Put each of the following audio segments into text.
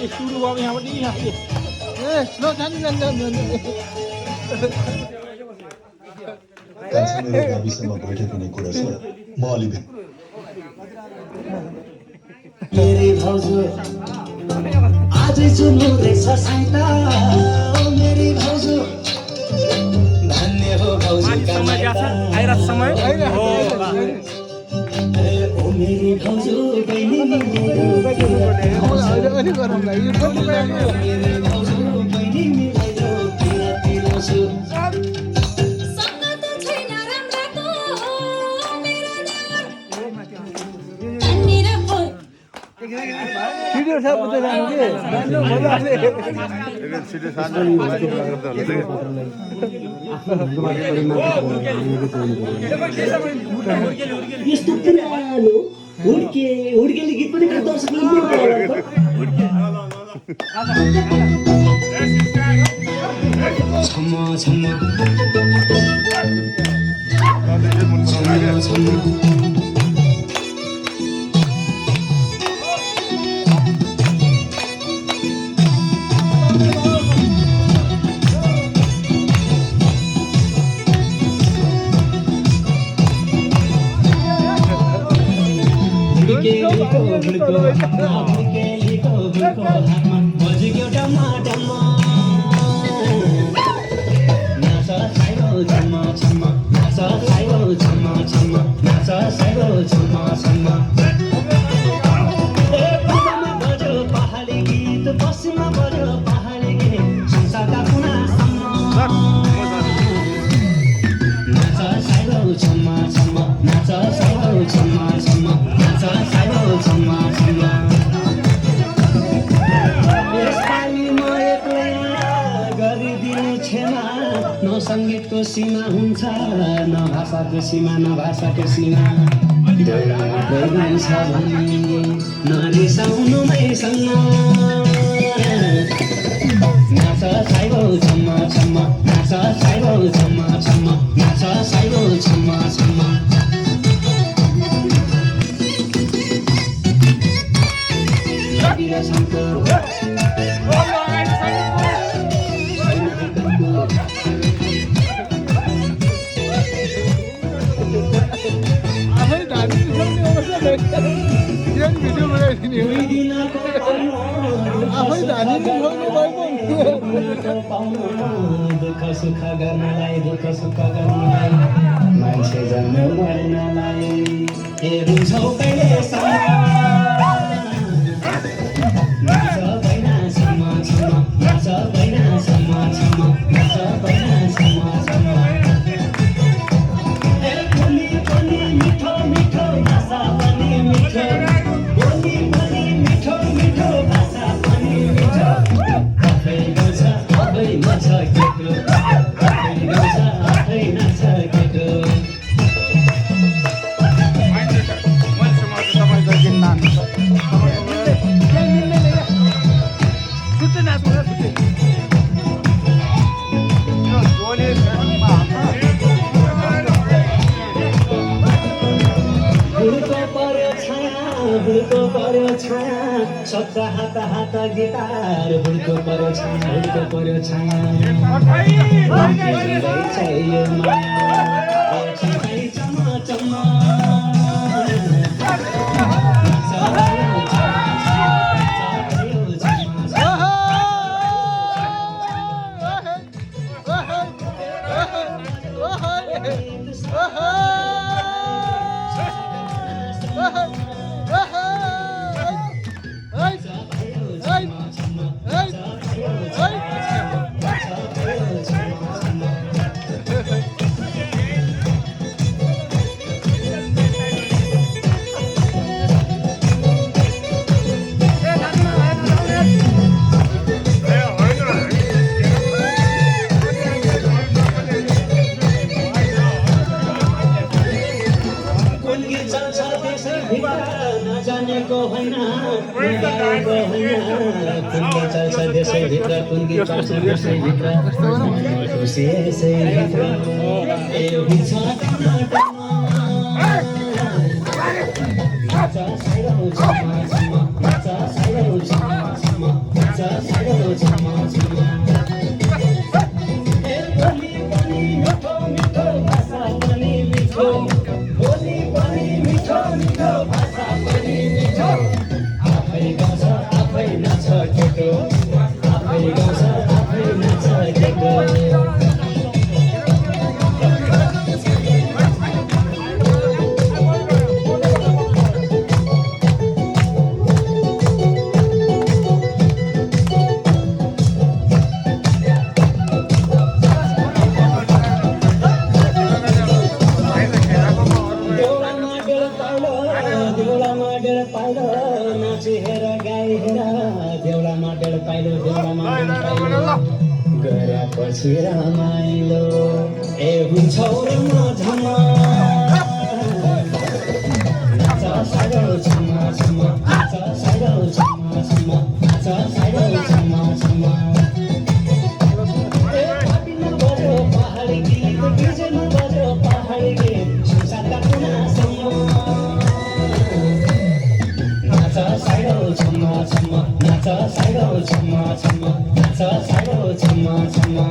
studio अब यहाँबाट यहाँ ए ल जानु मेरो गाविसमा बैठक हुने कुरा छ म अलि मेरी भाउजू आजै चुन्नुहुँदैछ साइता मेरी भाउजू धन्य हो भाउजूका माइता ओ मेरी भाउजू बहिनी भिडियो छ बुझ्दै जानु के जान्नु मजाले यस्तो पुरानो हुड्केले गीत पनि दर्शकले पहाडी गीत पश्चिममा बज्यो पहाडी गीत संसारका कुनासम्म नाच साइलो छम्मा छम्मा नाच साइलो छम्मा छम्मा नाच साइलो छम्मा छम्मा यसपालि म एक्लै गरिदिनु क्षमा न सङ्गीतको सीमा हुन्छ न भाषाको सीमा न भाषाको सीमा छ भने नरिसाउनु मैसँग नाच साइलो छम्मा छम्मा नाच साइलो छम्मा छम्मा नाच साइलो छम्मा छम्मा दुःख सुख गर्नलाई दुःख सुख गर्नलाई मान्छे जन्म मर्नलाई के बुझौ कहिलेसम्म नाच बैना सम्म सम्म नाच बैना सम्म सम्म नाच बैना सम्म सम्म बोली पनि मिठो मिठो भाषा पनि मिठो बोली पनि मिठो मिठो भाषा पनि मिठो आफै गाउँछ आफै नाच केटो आफै गाउँछ आफै नाच केटो हुड्को पर्यो छाया सत्ता हात हात गिटार हुड्को पर्यो छाया चाहियो माया चम्मा चम्मा नजानेको होइन कुनकी चल्छ देशैभित्र कुनकी चल्छ देशैभित्र खुसी यसैभित्र ए हुन्छ नाच साइलो छम्मा छम्मा नाच साइलो छम्मा छम्मा नाच साइडो छमा छमा ए बोली पनि मिठो मिठो भाषा पनि मिठो बोली पनि मिठो मिठो भाषा पनि मिठो आफै गाउँछ आफै नाच केटो आफै गाउँछ आफै नाच केटो पछि रमाइलो ए हुन्छौ र मझमा नाच साइडो छमा छमा नाच साइडो छमा छमा नाच साइडो छमा छमा ए पाटिन बज्यो पहाडी गीत बिजन बज्यो पहाडी गीत संसारका कुनासम्म नाच साइडो छमा छमा नाच साइडो छमा छमा नाच साइडो छमा छमा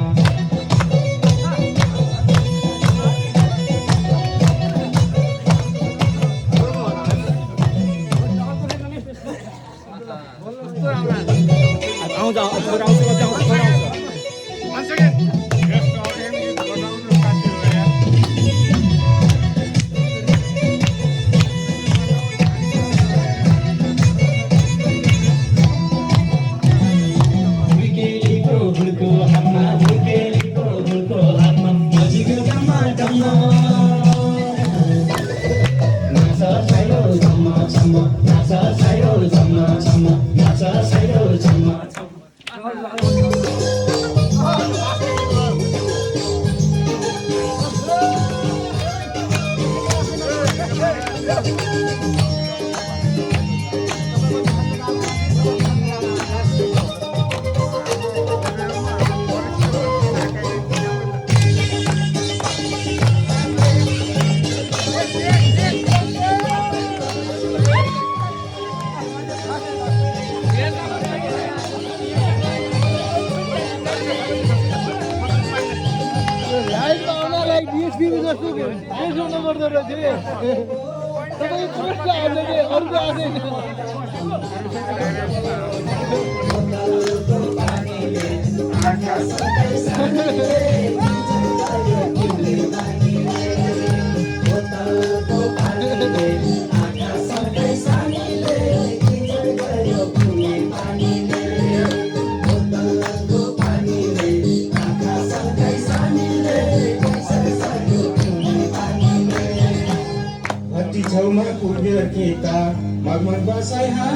छौमा पुग्यो kita magmag basay ha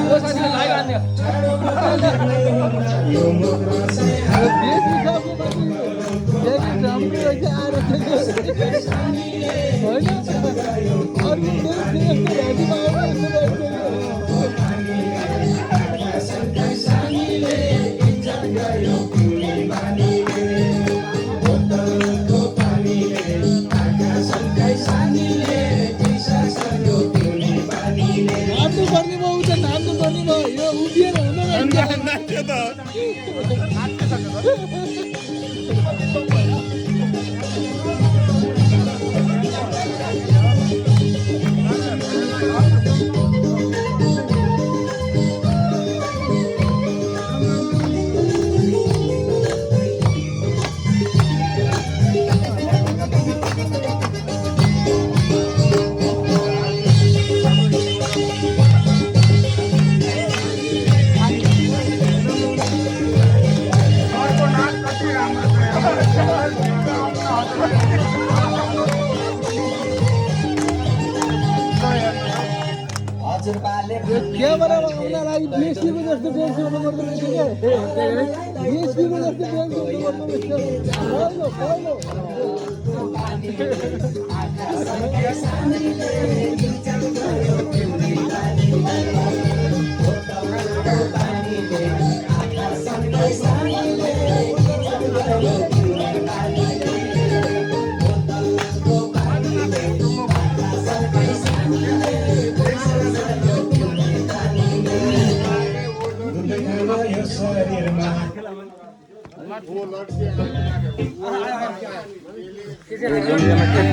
यो मुद्रा से हा क्या बड़ा मामला लाइक बीएसपी में जैसे बीएसपी में नंबर में ठीक है बीएसपी में जैसे बीएसपी में नंबर में फॉलो शरीरमा